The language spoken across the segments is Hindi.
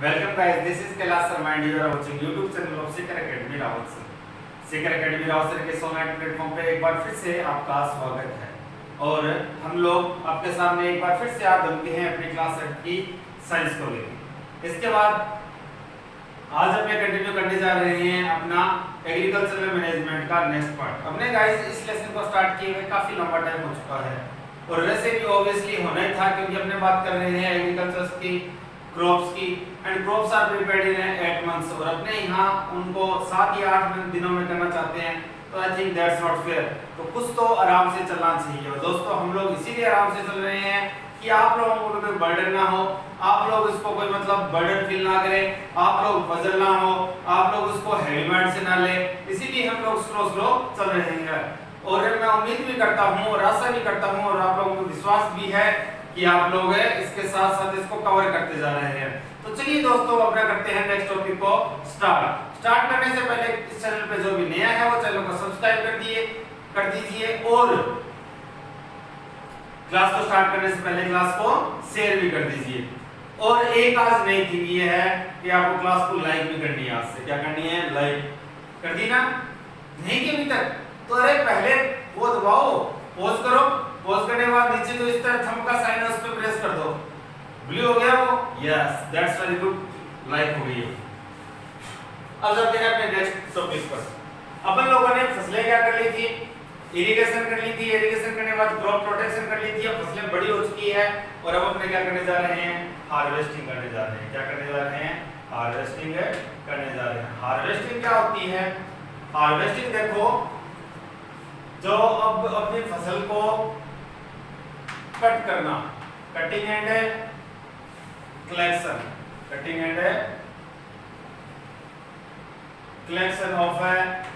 Welcome guys, this is Kailash Sharma and you are watching YouTube channel of Seeker Academy Rawalsर। Seeker Academy Rawalsर के ऑनलाइन प्लेटफॉर्म पे एक बार फिर से आपका स्वागत है और हम लोग आपके सामने एक बार फिर से आ चुके हैं अपनी क्लास 8 की साइंस को लेकर। इसके बाद आज हम कंटिन्यू करने जा रहे हैं अपना एग्रीकल्चरल मैनेजमेंट का नेक्स्ट पार्ट। हमने गाइस इस लेसन को स्टार्ट किए हुए काफी लंबा टाइम हो चुका है और वैसे भी ऑब्वियसली होना ही था क्योंकि हमने बात कर रहे हैं एग्रीकल्चर की, क्रॉप्स की and crops are prepared in 8 months और अपने यहाँ उनको 7 या 8 दिनों में करना चाहते हैं तो I think that's not fair. तो कुछ तो आराम से चलना चाहिए और दोस्तों हम लोग इसीलिए आराम से चल रहे हैं कि आप लोगों को कोई बर्डन ना हो, आप लोग इसको कोई मतलब बर्डन फील ना करें, आप लोग पजल ना हो, आप लोग इसको हैवी माइंड से ना ले, इसीलिए हम लोग स्लो चल रहे हैं। और मैं उम्मीद भी करता हूँ और आशा भी करता हूँ और आप लोगों को विश्वास भी है कि आप लोग इसके साथ साथ इसको कवर करते जा रहे हैं। तो चलिए दोस्तों अपना करते हैं नेक्स्ट टॉपिक को स्टार्ट करने से पहले इस चैनल पे जो भी नया है वो चैनल को सब्सक्राइब कर दीजिए और क्लास को स्टार्ट करने से पहले क्लास को शेयर भी कर दीजिए। और एक आज नई थिंग ये है कि आपको क्लास को लाइक भी करनी है। आज से क्या करनी है? लाइक कर दी ना? नहीं की अभी तक? तो अरे पहले वो दबाओ, पॉज करो, पॉज करने के बाद नीचे जो इस तरह थंब का साइन है उस पर प्रेस कर दो। ब्लू हो गया वो? Yes, that's very good, like हो गई है। अब चलते हैं अपने नेक्स्ट टॉपिक पर। अपन लोगों ने फसलें क्या कर ली थी? इरिगेशन कर ली थी। इरिगेशन करने के बाद क्रॉप प्रोटेक्शन कर ली थी। अब फसलें बड़ी हो चुकी है और अब अपने क्या करने जा रहे हैं? हार्वेस्टिंग करने जा रहे हैं। क्या करने जा रहे हैं? हार्वेस्टिंग करने जा रहे हैं। हार्वेस्टिंग क्या होती है? हार्वेस्टिंग देखो, जो अब अपनी फसल को कट करना, cutting and collection, cutting and collection of a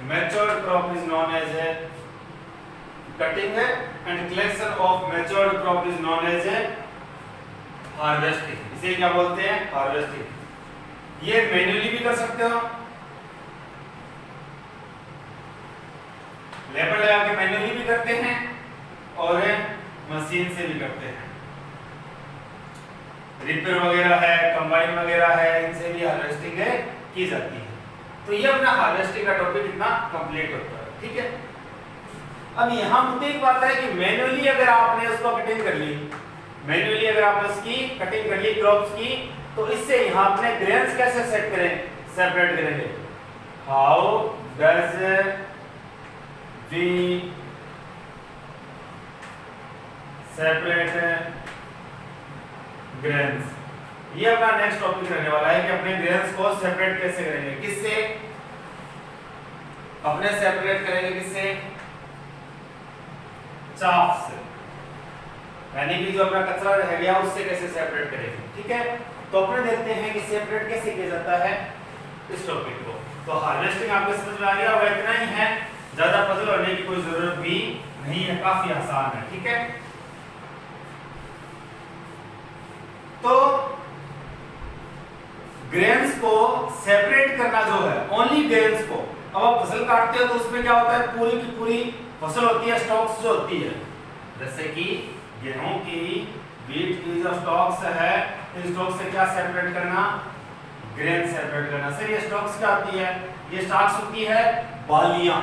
matured crop is known as a cutting and collection of matured crop is known as a harvesting। इसे क्या बोलते हैं? हार्वेस्टिंग। ये मैन्युअली भी कर सकते हो, लेबर लगा के मैन्युअली भी करते हैं और मशीन से भी करते हैं। रिपेयर वगैरह है, कंबाइन वगैरह है, इनसे भी हार्वेस्टिंग की जाती है। तो ये अपना हार्वेस्टिंग का टॉपिक इतना कंप्लीट होता है, ठीक है। अब यहाँ मुद्दे की बात है कि मैन्युअली अगर आपने उसको कटिंग कर ली, मैन्युअली अगर आपने उसकी कटिंग कर ली क्रॉप्स की, तो इससे यहाँ अपने ग्रेन्स कैसे सेपरेट करेंगे? How does we separate grains? ये अपना नेक्स्ट टॉपिक रहने वाला है कि अपने ग्रेन्स को सेपरेट कैसे करेंगे। किससे? अपने सेपरेट करेंगे किससे? चाफ से, यानी कि जो अपना कचरा रह गया उससे कैसे सेपरेट करेंगे, ठीक है। तो अपने देखते हैं कि सेपरेट कैसे किया जाता है इस टॉपिक को। तो हार्वेस्टिंग आपको समझ में आ गया और इतना ही है, ज्यादा पजल होने की कोई जरूरत भी नहीं है, काफी आसान है, ठीक है। तो ग्रेन्स को सेपरेट करना जो है, ओनली ग्रेन्स को, अब आप फसल काटते हो तो उसमें क्या होता है? पूरी की पूरी फसल होती है, स्टॉक्स जो होती है, जैसे कि गेहूं की, व्हीट की जो स्टॉक्स है, इन स्टॉक्स से क्या सेपरेट करना? ग्रेन सेपरेट करना। सर ये स्टॉक्स क्या होती है? ये स्टॉक्स होती है बालियां,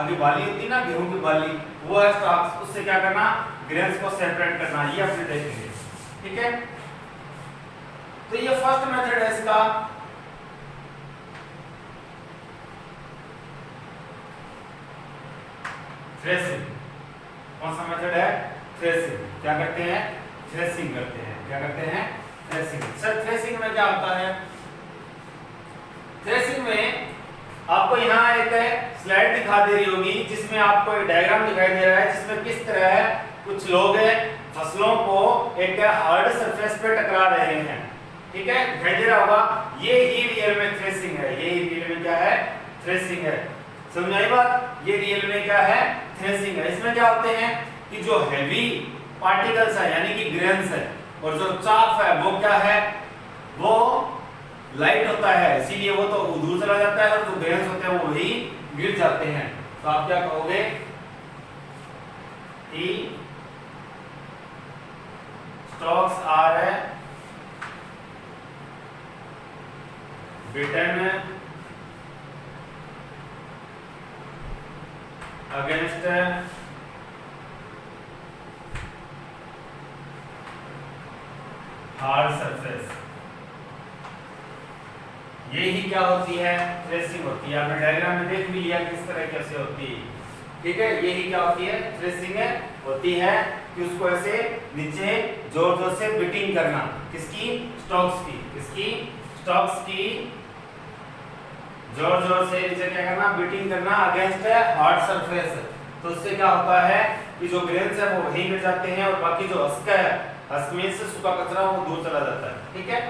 आगे बाली होती है ना, गेहूं की बाली, वो है स्टॉक्स। उससे क्या करना? ग्रेन्स को सेपरेट करना। ये अपने देखेंगे, ठीक है। तो ये फर्स्ट मेथड है इसका। थ्रेसिंग। कौन सा मेथड है? थ्रेसिंग। क्या करते हैं? थ्रेसिंग करते हैं। क्या करते हैं? थ्रेसिंग। सर थ्रेसिंग में क्या होता है? थ्रेसिंग में आपको यहाँ एक स्लाइड दिखा दे रही होगी जिसमें आपको एक डायग्राम दिखाई दे रहा है जिसमें किस तरह कुछ लोग फसलों को एक हार्ड सरफेस पे टकरा रहे हैं, ठीक है, दिखाई दे रहा होगा। ये ही रियल में थ्रेसिंग है। ये ही रियल में क्या है? थ्रेसिंग है। समझ आई बात? ये रियल में क्या है? थ्रेसिंग है। इसमें क्या होते हैं कि जो हेवी पार्टिकल्स है यानी कि ग्रेन्स है और जो चाफ है वो क्या है? वो लाइट होता है, इसीलिए वो तो दूर चला जाता है और जो ग्रेन्स होते हैं वो वही गिर जाते हैं। तो आप क्या कहोगे कि stocks are beaten against hard surface। यही क्या होती है, थ्रेसिंग होती है। आपने डायग्राम में देख भी लिया किस तरह कैसे होती है, ठीक है। यही क्या होती है, थ्रेसिंग होती है कि उसको ऐसे नीचे जोर जोर से बीटिंग करना, किसकी, स्टॉक्स की, किसकी, स्टॉक्स की जोर जोर से नीचे क्या करना, बीटिंग करना अगेंस्ट हार्ड सरफेस। तो उससे क्या होता है कि जो ग्रेन्स है वो वहीं गिर जाते हैं और बाकी जो हस्क है, हस्क में से सूखा कचरा वो दूर चला जाता है, ठीक है।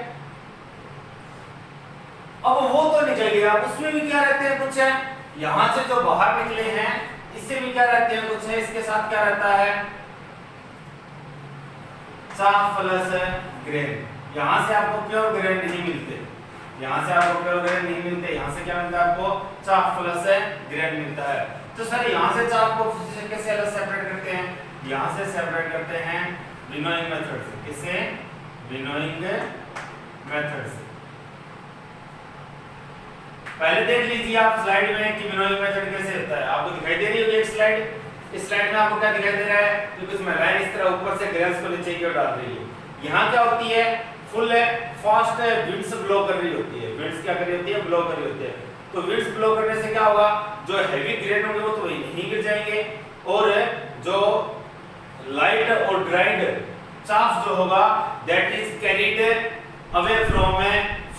अब वो तो निकल गया, उसमें भी क्या रहते हैं कुछ है, यहां से जो बाहर निकले हैं इससे भी क्या रहते हैं कुछ है, इसके साथ क्या रहता है, चाफ प्लस ग्रेन। यहां से आपको प्योर ग्रेन नहीं मिलते, यहां से आपको प्योर ग्रेन नहीं मिलते, यहां से क्या मिलता है आपको, चाफ प्लस ग्रेन मिलता है। तो सर यहां से चाफ को कैसे अलग सेपरेट करते हैं, यहां से सेपरेट करते हैं विनोइंग मेथड से, किससे, विनोइंग मेथड से। पहले देख लीजिए आप स्लाइड में कि विनोइंग मेथड कैसे होता है, आपको दिखाई दे रही होगी एक स्लाइड। इस स्लाइड में आपको क्या दिखाई दे रहा है, कि कुछ लाइन इस तरह ऊपर से ग्रेन्स को नीचे की ओर डाल रही है। यहाँ क्या होती है, फुल फास्ट विंड्स ब्लो कर रही होती है, विंड्स क्या कर रही होती है, ब्लो कर रही होती है। तो विंड्स ब्लो करने से क्या होगा, जो हैवी ग्रेन होंगे वो तो यहीं गिर जाएंगे, और जो लाइट और ड्राइड चाफ जो होगा that is carried away from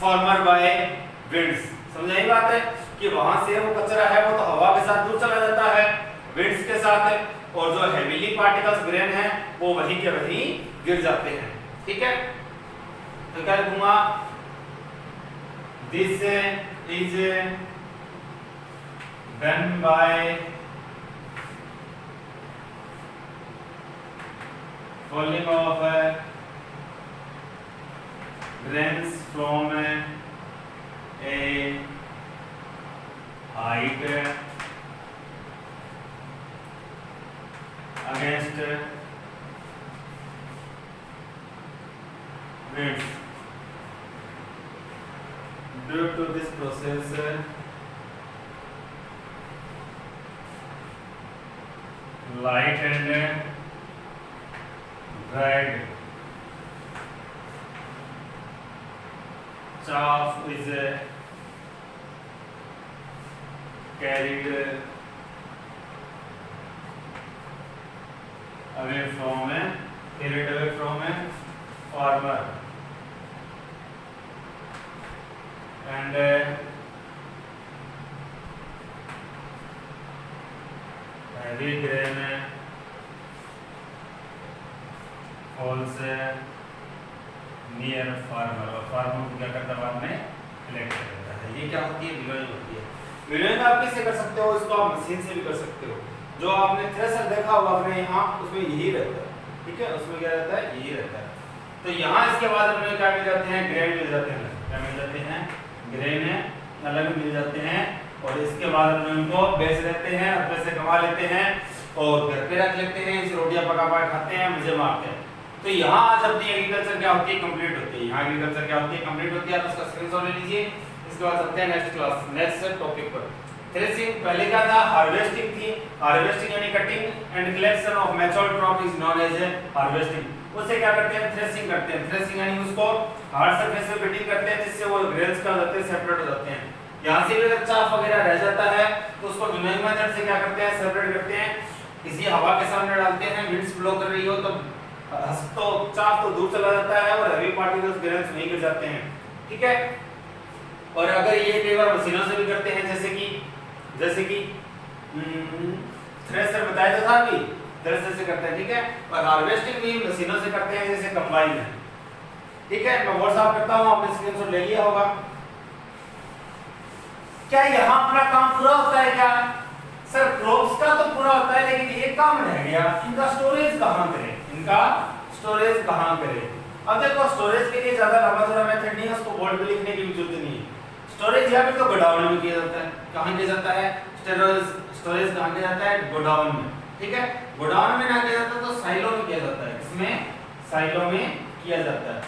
farmer bye winds. समझ आई बात है कि वहां से वो कचरा है वो तो हवा के साथ दूर चला जाता है विंड्स के साथ, और जो हेवीली पार्टिकल्स ग्रेन है वो वहीं के वहीं गिर जाते हैं, ठीक है। तो क्या लिखूंगा, this is done by fouling of grains from a height against winds। Due to this process light and dried chaff is carried away from farmer and heavy grain falls near farmer, और फार्मर को क्या करता है बाद में कलेक्ट करता है। ये क्या होती है, विनोइंग होती है। विनोइंग आप किससे कर सकते हो, इसको आप मशीन से भी कर सकते हो। जो आपने थ्रेशर देखा होगा अपने यहाँ, उसमें यही रहता है, ठीक है, उसमें क्या रहता है, यही रहता है। तो यहाँ इसके बाद अपने क्या मिल जाते हैं, ग्रेन मिल जाते हैं, क्या मिल जाते हैं, ग्रेन अलग मिल जाते हैं, और इसके बाद अपने उनको बेच देते हैं, पैसे कमा लेते हैं और घर पे रख लेते हैं, इसे रोटियां पका पका खाते हैं, मजे मारते हैं। तो यहाँ आज अपनी एग्रीकल्चर क्या होती है, कंप्लीट होती है। यहाँ एग्रीकल्चर क्या होती है, कंप्लीट होती है। आप इसका स्क्रीनशॉट ले लीजिए। इसके बाद चलते हैं नेक्स्ट क्लास, नेक्स्ट टॉपिक पर। थ्रेसिंग पहले क्या था, हार्वेस्टिंग थी। हार्वेस्टिंग यानी cutting and collection of matured crop is known as harvesting. उससे क्या करते हैं, थ्रेसिंग करते हैं। थ्रेसिंग यानी उसको हार्ड सरफेस पे बीटिंग करते हैं, जिससे वो ग्रेन्स क्या हो जाते हैं, सेपरेट हो जाते हैं। यहाँ से भी अगर चाफ वगैरह रह जाता है तो उसको विनोइंग मेथड से क्या करते हैं, सेपरेट करते हैं। किसी हवा के सामने डालते हैं, विंड्स ब्लो कर रही हो तो चाफ तो दूर चला जाता है और हैवी पार्टिकल्स ग्रेन्स नहीं गिर जाते हैं, ठीक है। और अगर ये कई बार मशीनों से भी करते हैं, जैसे कि थ्रेशर बताया था अभी, थ्रेशर से करते हैं, ठीक है। और हार्वेस्टिंग भी मशीनों से करते हैं, जैसे कंबाइन है, ठीक है। मैं व्हाट्सएप करता हूँ, आपने स्क्रीनशॉट ले लिया होगा। क्या यहाँ अपना काम पूरा होता है क्या? सर क्रॉप्स का तो पूरा होता है, लेकिन ये काम रह गया, इनका स्टोरेज कहाँ करें, इनका स्टोरेज कहाँ करें। अब देखो स्टोरेज के लिए ज्यादा लंबा चौड़ा मेथड नहीं है, उसको बोर्ड पे लिखने की भी जरूरत नहीं है। स्टोरेज या फिर तो गोडाउन में किया जाता है। कहाँ किया जाता है स्टोरेज कहाँ किया जाता है, गोडाउन में, ठीक है। गोडाउन में ना किया जाता तो साइलो में किया जाता है। इसमें साइलो में किया जाता है।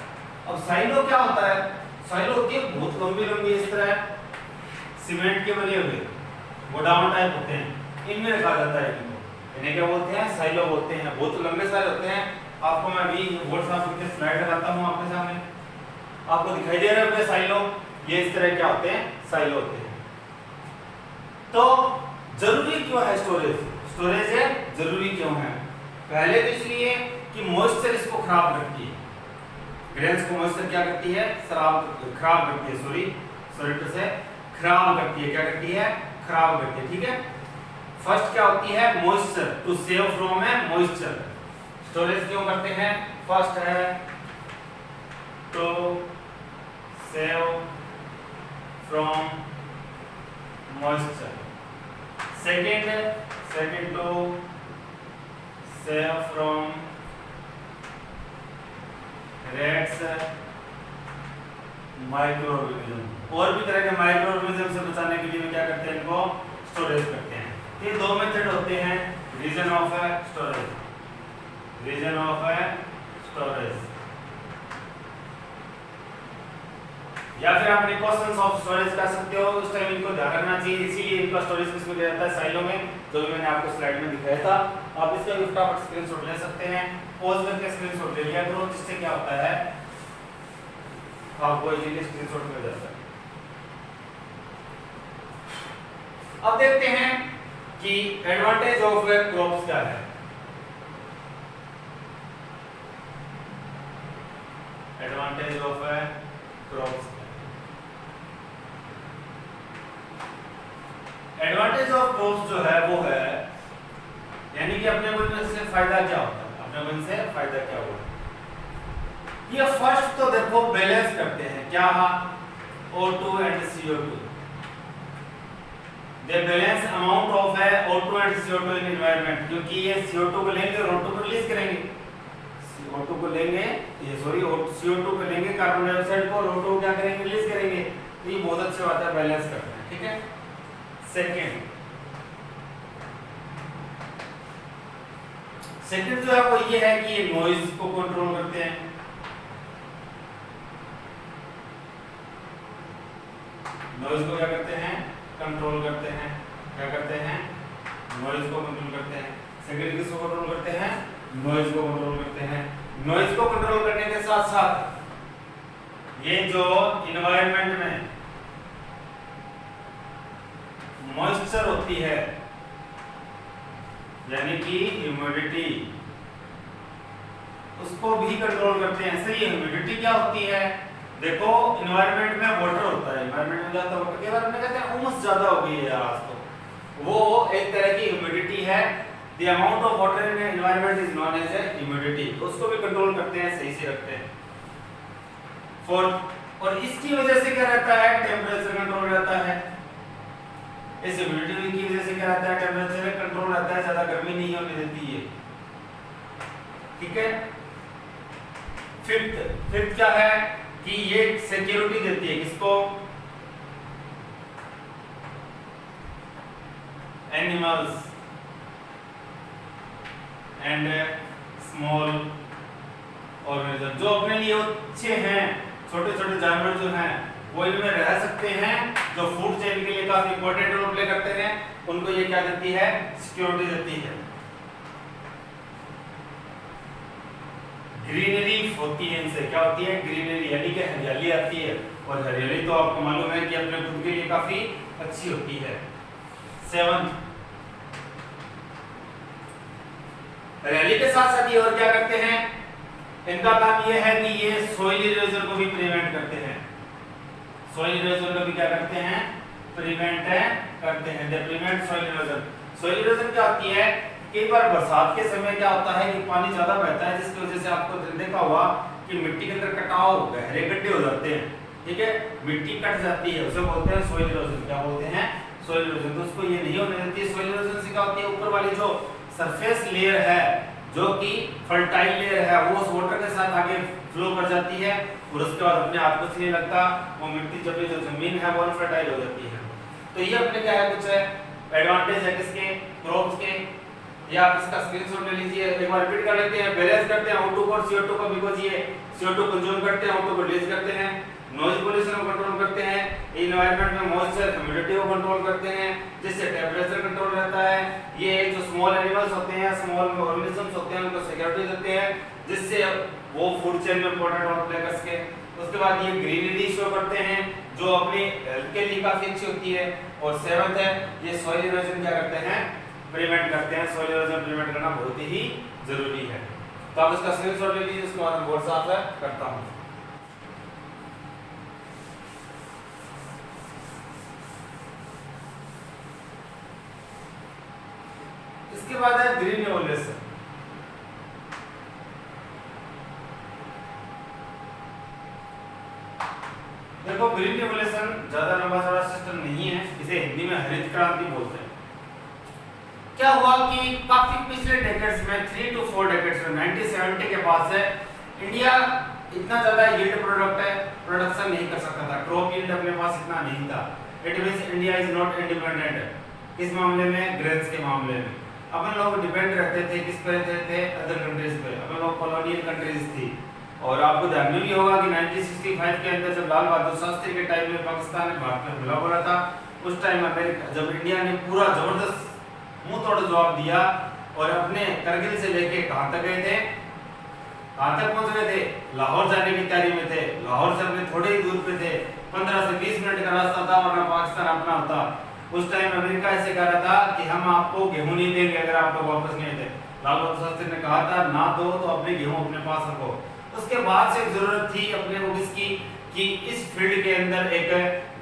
अब साइलो क्या होता है, साइलो होती है बहुत लंबी लंबी, इस तरह सीमेंट के बने हुए गोडाउन टाइप होते हैं, इनमें रखा जाता है इनको। इन्हें क्या बोलते हैं? साइलो बोलते हैं। बहुत लंबे सारे होते हैं। आपको मैं अभी व्हाट्सएप पे स्लाइड लगाता हूं आपके सामने, आपको दिखाई दे रहा है साइलो। ये इस तरह क्या होते हैं? साइलो होते हैं। तो जरूरी क्यों है स्टोरेज? स्टोरेज है जरूरी क्यों है? पहले तो इसलिए कि मॉइस्चर इसको खराब करती है, ग्रेन्स को मॉइस्चर क्या करती है? खराब करती है, सॉरी से खराब करती है। क्या करती है? खराब करती है। ठीक है, फर्स्ट क्या होती है? मॉइस्चर, टू सेव फ्रॉम है मॉइस्चर। स्टोरेज क्यों करते हैं? फर्स्ट है to save from moisture, second to save from rats microorganism. और भी तरह के माइक्रोऑर्गेनिज्म से बचाने के लिए क्या करते हैं? इनको स्टोरेज करते हैं। ये दो मेथड होते हैं, reason of storage, reason of storage, या फिर आप प्रिकॉशंस ऑफ स्टोरेज कर सकते हो। उस टाइम इनको ध्यान रखना चाहिए, इसीलिए इनका स्टोरेज किसमें दिया जाता है? साइलो में, जो भी मैंने आपको स्लाइड में दिखाया था। आप इसका फटाफट स्क्रीनशॉट ले सकते हैं, पॉज करके स्क्रीनशॉट ले लिया करो, जिससे क्या होता है आपको इजीली स्क्रीनशॉट मिल जाता है। अब देखते हैं कि एडवांटेज ऑफ क्रॉप्स क्या है। Advantage of crops, advantage of crops जो है वो है, यानी कि अपने को इनसे फायदा क्या होता है? अपने को इनसे फायदा क्या होगा? ये फर्स्ट तो देखो बैलेंस करते हैं, क्या? O2 and CO2, they balance amount of O2 and CO2 in environment, क्योंकि ये CO2 को लेंगे और O2 को रिलीज करेंगे। O2 को लेंगे, ये सॉरी CO2 को लेंगे, कार्बन डाइऑक्साइड को, और O2 को क्या करेंगे? रिलीज करेंगे। तो ये बहुत अच्छी बात है, बैलेंस करते हैं। ठीक है, सेकंड जो है वो ये है कि ये नॉइज को कंट्रोल करते हैं। नॉइज को क्या करते हैं? कंट्रोल करते हैं। क्या करते हैं? नॉइज को कंट्रोल करते हैं। सेकंड किसको कंट्रोल करते हैं? नॉइज को कंट्रोल करते हैं। नॉइज को कंट्रोल करने के साथ साथ ये जो इन्वायरमेंट में मॉइस्चर होती है, यानी कि ह्यूमिडिटी, उसको भी कंट्रोल करते हैं। सही, ह्यूमिडिटी क्या होती है? देखो एनवायरनमेंट में वाटर होता है, एनवायरनमेंट में जाता है वाटर, के बारे में कहते हैं उमस ज्यादा हो गई है आज, तो वो एक तरह की ह्यूमिडिटी है। The amount of water in environment is known as humidity, तो उसको भी कंट्रोल करते हैं, सही से रखते हैं। फोर्थ, और इसकी वजह से क्या रहता है? टेम्परेचर कंट्रोल रहता है। इस ह्यूमिडिटी की वजह से क्या रहता है? टेम्परेचर कंट्रोल रहता है, ज्यादा गर्मी नहीं होने देती है। ठीक है, फिफ्थ क्या है कि ये सिक्योरिटी देती है, किसको? एनिमल्स एंड स्मॉल ऑर्गेनिज्म, जो अपने लिए अच्छे हैं, छोटे छोटे जानवर जो हैं वो इनमें रह सकते हैं, जो फूड चेन के लिए काफी इंपॉर्टेंट रोल प्ले करते हैं, उनको ये क्या देती है? सिक्योरिटी देती है। ग्रीनरी होती है, इनसे क्या होती है? ग्रीनरी, यानी कि हरियाली आती है, और हरियाली तो आपको मालूम है कि अपने खुद के लिए काफी अच्छी होती है। 7, हरियाली के साथ साथ ये और क्या करते हैं? इनका काम ये है कि ये सॉइल इरोजन को भी प्रिवेंट करते हैं। सॉइल इरोजन को भी क्या करते हैं? प्रिवेंट करते हैं। They prevent soil erosion. Soil erosion क्या होती है? कई बार बरसात के समय क्या होता है कि पानी ज्यादा बहता है, जिसकी वजह से आपको देखा होगा कि मिट्टी के अंदर कटाव, गहरे गड्ढे हो जाते हैं। ठीक है, मिट्टी कट जाती है, उसे बोलते हैं सॉइल इरोजन। क्या बोलते हैं? Soil erosion. तो उसको ये नहीं होने देती। सॉइल इरोजन से क्या होती है? ऊपर वाली जो सरफेस लेयर है, जो कि फर्टाइल लेयर है, वो उस वाटर के साथ आगे फ्लो कर जाती है, और उसके बाद अपने आप कुछ नहीं लगता, वो मिट्टी जब जो जमीन है वो अनफर्टाइल हो जाती है। तो ये अपने क्या है? कुछ एडवांटेज है किसके? क्रॉप्स के। या आप इसका स्क्रीनशॉट ले लीजिए। एक बार रिपीट कर लेते हैं। बैलेंस करते हैं O2 और CO2 को, बिकॉज़ ये CO2 कंज्यूम करते हैं, O2 को रिलीज करते हैं। नॉइज पोल्यूशन को कंट्रोल करते हैं। एनवायरनमेंट में मॉइस्चर ह्यूमिडिटी को कंट्रोल करते हैं, जिससे टेंपरेचर कंट्रोल रहता है। ये जो स्मॉल एनिमल्स होते हैं, स्मॉल ऑर्गेनिजम्स होते हैं, उनको सिक्योरिटी देते हैं, जिससे वो फूड चेन में इंपॉर्टेंट रोल प्ले कर सके। उसके बाद ये ग्रीनरी शो करते हैं, जो अपनी हेल्थ के लिए काफी अच्छी होती है। और सेवंथ है, ये सॉइल इरोजन क्या करते हैं, प्रिवेंट करते हैं। सॉइल इरोजन प्रिवेंट करना बहुत ही जरूरी है। तो आप इसका स्क्रीनशॉट ले लीजिए। उसके बाद मैं बोर्ड साफ करता हूं। इसके बाद है ग्रीन नेबुलेशन। देखो, ग्रीन नेबुलेशन ज्यादा लंबा चौड़ा सिस्टम नहीं है, इसे हिंदी में हरित क्रांति बोलते हैं। क्या हुआ कि काफी पिछले डेकेड्स में 3 to 4 डेकेड्स में 1970 के बाद से इंडिया इतना ज्यादा यील्ड प्रोडक्शन नहीं कर सकता था। क्रॉप यील्ड अपने पास इतना नहीं था। It means India is not independent इस मामले में, ग्रेन्स के मामले में। अपन लोग डिपेंड रहते थे किस पे रहते थे, अदर कंट्रीज पे। अपन लोग कॉलोनियल कंट्रीज थी। और आपको ध्यान में भी होगा कि 1965 के अंदर जब लाल बहादुर शास्त्री के टाइम में पाकिस्तान ने भारत में हमला बोला था, उस टाइम अमेरिका, जब इंडिया ने पूरा जबरदस्त मुंह तोड़ जवाब दिया और अपने करगिल से लेके कहां तक गए थे, कहां तक पहुंच गए थे, लाहौर जाने की तैयारी में थे। लाहौर से अपने थोड़े ही दूर पे थे, 15 से 20 मिनट का रास्ता था, वरना पाकिस्तान अपना होता। उस टाइम अमेरिका ऐसे कह रहा था कि हम आपको गेहूं नहीं देंगे अगर आप लोग वापस नहीं आते। लाल बहादुर शास्त्री ने कहा था, ना दो तो अपने गेहूं अपने पास रखो। उसके बाद से जरूरत थी अपने को किसकी, कि इस फील्ड के अंदर एक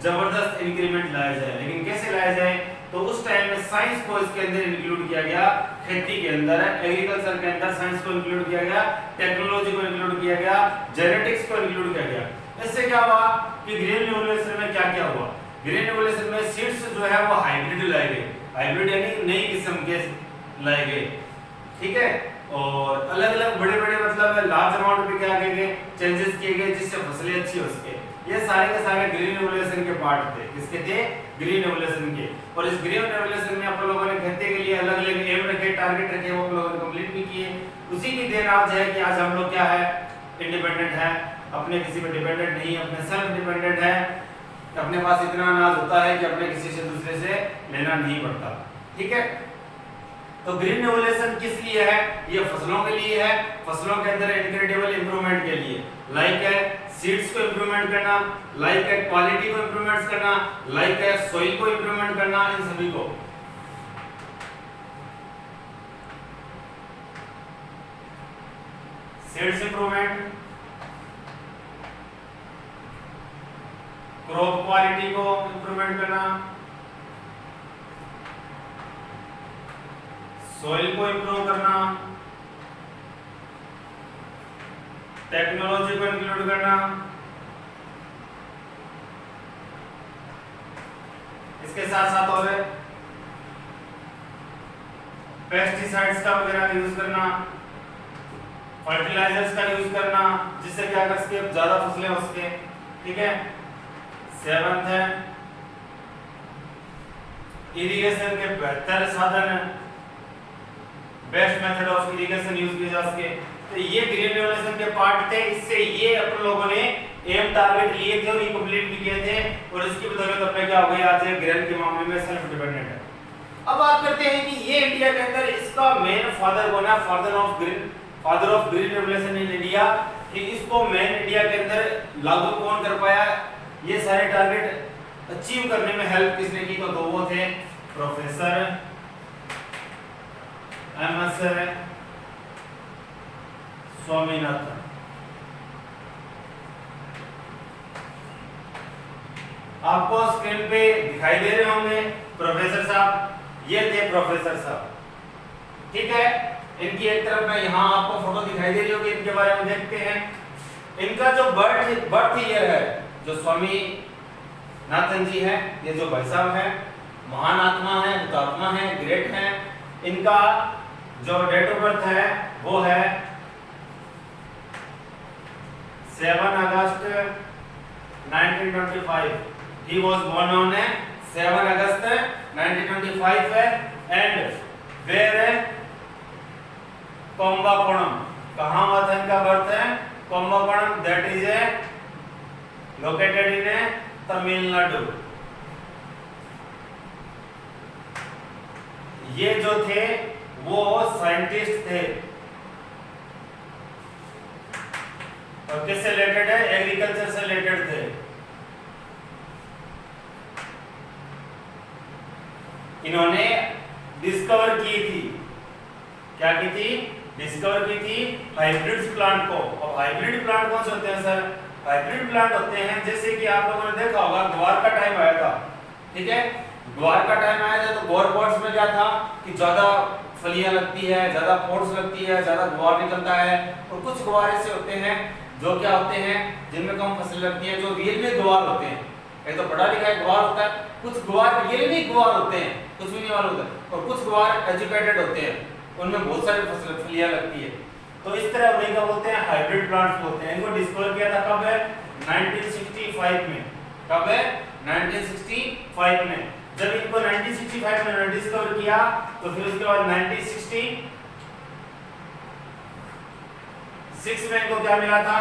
जबरदस्त इंक्रीमेंट लाया जाए। लेकिन कैसे लाया जाए, तो उस टाइम में साइंस को इसके अंदर इंक्लूड किया गया। खेती के अंदर, एग्रीकल्चर के अंदर साइंस को इंक्लूड किया गया, टेक्नोलॉजी को इंक्लूड किया गया, जेनेटिक्स को इंक्लूड किया गया। इससे क्या हुआ कि ग्रीन रेवोल्यूशन में क्या क्या हुआ, ग्रीन रेवोल्यूशन में सीड्स जो है वो हाइब्रिड लाए गए। हाइब्रिड यानी नई किस्म के लाए गए, ठीक है। और अलग अलग बड़े बड़े मतलब लार्ज अमाउंट पे क्या किए गए, चेंजेस किए गए, जिससे फसलें अच्छी हो सके। ये सारे के सारे ग्रीन रेवोल्यूशन के पार्ट थे। किसके थे, ग्रीन रेवोल्यूशन के। और इस ग्रीन रेवोल्यूशन में अपन लोगों ने खेती के लिए अलग अलग एम रखे, टारगेट रखे, वो अपन लोगों ने कंप्लीट भी किए। उसी की देन आज है कि आज हम लोग क्या है, इंडिपेंडेंट है, अपने किसी पे डिपेंडेंट नहीं, अपने सेल्फ डिपेंडेंट है। अपने पास इतना अनाज होता है कि अपने किसी से दूसरे से लेना नहीं पड़ता, ठीक है। तो ग्रीन रेवोल्यूशन किस लिए है, ये फसलों के लिए है। फसलों के अंदर इनक्रेडिबल इंप्रूवमेंट के लिए, लाइक है सीड्स को इंप्रूवमेंट करना, लाइक है क्वालिटी को इंप्रूवमेंट करना, लाइक है सोइल को इंप्रूवमेंट करना, इन सभी को। सीड्स इंप्रूवमेंट, क्रॉप क्वालिटी को इंप्रूवमेंट करना, सोइल को इंप्रूव करना, टेक्नोलॉजी को इंक्लूड करना। इसके साथ साथ और पेस्टिसाइड्स का वगैरह यूज करना, फर्टिलाइजर्स का यूज करना, जिससे क्या कर सके, ज्यादा फसलें हो सके, ठीक है। 7th है इरिगेशन के बेहतर साधन, best method of irrigation use किए जा सके। तो ये ग्रीन रेवोल्यूशन के पार्ट थे। इससे ये अपन लोगों ने एम टारगेट लिए थे और ये कंप्लीट भी किए थे। और इसकी बदौलत अपने क्या हो गया, आज ग्रेन के मामले में सेल्फ डिपेंडेंट है। अब बात करते हैं कि ये इंडिया के अंदर इसका मेन फादर कौन है, father of green revolution in India, कि इसको मेन इंडिया के अंदर लागू कौन कर पाया, ये सारे टारगेट अचीव करने में हेल्प किसने की, तो दो वो थे, प्रोफेसर एमएस स्वामीनाथन। आपको स्क्रीन पे दिखाई दे रहे होंगे प्रोफेसर साहब, ये थे प्रोफेसर साहब, ठीक है। इनकी एक तरफ में यहाँ आपको फोटो दिखाई दे रही होगी, इनके बारे में देखते हैं। इनका जो बर्थ ईयर है, जो स्वामी नाथन जी है, ये जो भाई साहब है, महान आत्मा है, हुतात्मा है, ग्रेट है। इनका जो डेट ऑफ बर्थ है वो है 7 अगस्त 1925। He was born on 7 August 1925 and where कोम्बाकोणम। कहाँ हुआ था इनका बर्थ है? Kumbakonam, that is a located in a Tamil Nadu. ये जो थे वो साइंटिस्ट थे और किससे रिलेटेड है? एग्रीकल्चर से रिलेटेड थे। इन्होंने डिस्कवर की थी, क्या की थी? डिस्कवर की थी हाइब्रिड प्लांट को। अब हाइब्रिड प्लांट कौन से होते हैं सर? हाइब्रिड प्लांट होते हैं जैसे कि आप लोगों ने देखा होगा ग्वार का टाइम आया था, ठीक है, ग्वार का टाइम आया था तो ग्वार पॉट्स में क्या था कि ज्यादा फलियां लगती है, ज्यादा पोट्स लगती है, ज्यादा ग्वार निकलता है। और कुछ ग्वार ऐसे होते हैं जो क्या होते हैं जिनमें कम फसल लगती है, जो रियल में ग्वार होते हैं। एक तो पढ़ा लिखा है ग्वार होता है, कुछ ग्वार रियल में ग्वार होते हैं, कुछ भी नहीं मालूम होता, और कुछ ग्वार एजुकेटेड होते हैं, उनमें बहुत सारी फसल फलियां लगती है। तो इस तरह उन्हें क्या बोलते हैं? हाइब्रिड प्लांट्स बोलते हैं। इनको डिस्कवर किया था कब है? 1965 में। कब है? 1965 में। जब इनको 1965 में डिस्कवर किया तो फिर उसके बाद 1966 में इनको क्या मिला था?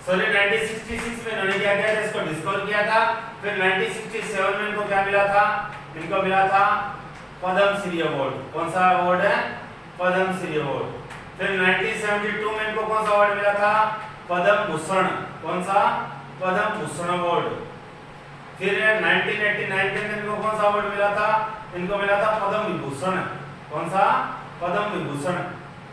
सॉरी 1966 में इन्होंने क्या किया था? इसको डिस्कवर किया था। फिर 1967 में इनको क्या मिला था? इनको मिला था पद्मश्री अवार्ड। कौन सा अवार्ड है? पद्मश्री अवार्ड। फिर 1972 में इनको कौन सा अवार्ड मिला था? पद्म भूषण। कौन सा? पद्म भूषण अवार्ड। फिर 1989 के अंदर इनको कौन सा अवार्ड मिला था? इनको मिला था पद्म विभूषण। कौन सा? पद्म विभूषण।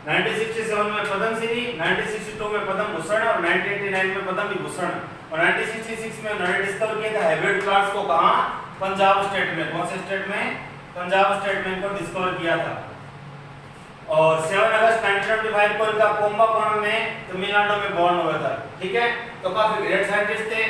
1967 में पद्मश्री, 1962 में पद्म भूषण और 1989 में पद्म विभूषण। और 1966 में उन्होंने डिस्कवर किया था हाइब्रिड प्लांट्स को। कहां? पंजाब स्टेट में। कौन से स्टेट में? पंजाब स्टेट में इनको डिस्कवर किया था। और 7 अगस्त 1975 को इनका कोम्बाकोणम में तमिलनाडु में बॉर्न हुआ था, ठीक है। तो काफी ग्रेट साइंटिस्ट थे।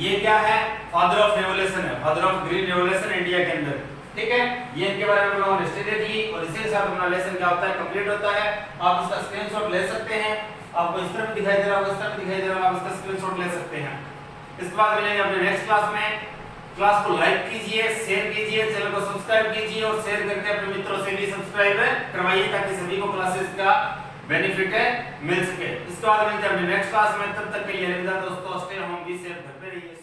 ये क्या है? फादर ऑफ रेवोल्यूशन है, father of green revolution India के अंदर, ठीक है। ये इनके बारे में हम लोगों ने स्टडी की और इसी के साथ अपना लेसन क्या होता है? कंप्लीट होता है। आप इसका स्क्रीनशॉट ले सकते हैं, आपको इस तरह दिखाई दे रहा होगा, इस तरह दिखाई दे रहा होगा, आप इसका स्क्रीनशॉट ले सकते हैं। इसके बाद मिलेंगे अपने नेक्स्ट क्लास में। क्लास को लाइक कीजिए, शेयर कीजिए, चैनल को सब्सक्राइब कीजिए और शेयर करके अपने मित्रों से भी सब्सक्राइब करवाइए ताकि सभी को क्लासेस का बेनिफिट मिल सके। इसके बाद मिलते हैं अपने नेक्स्ट क्लास में, तब तक के लिए अलविदा दोस्तों। स्टे होम, बी सेफ, घर पे रहिए।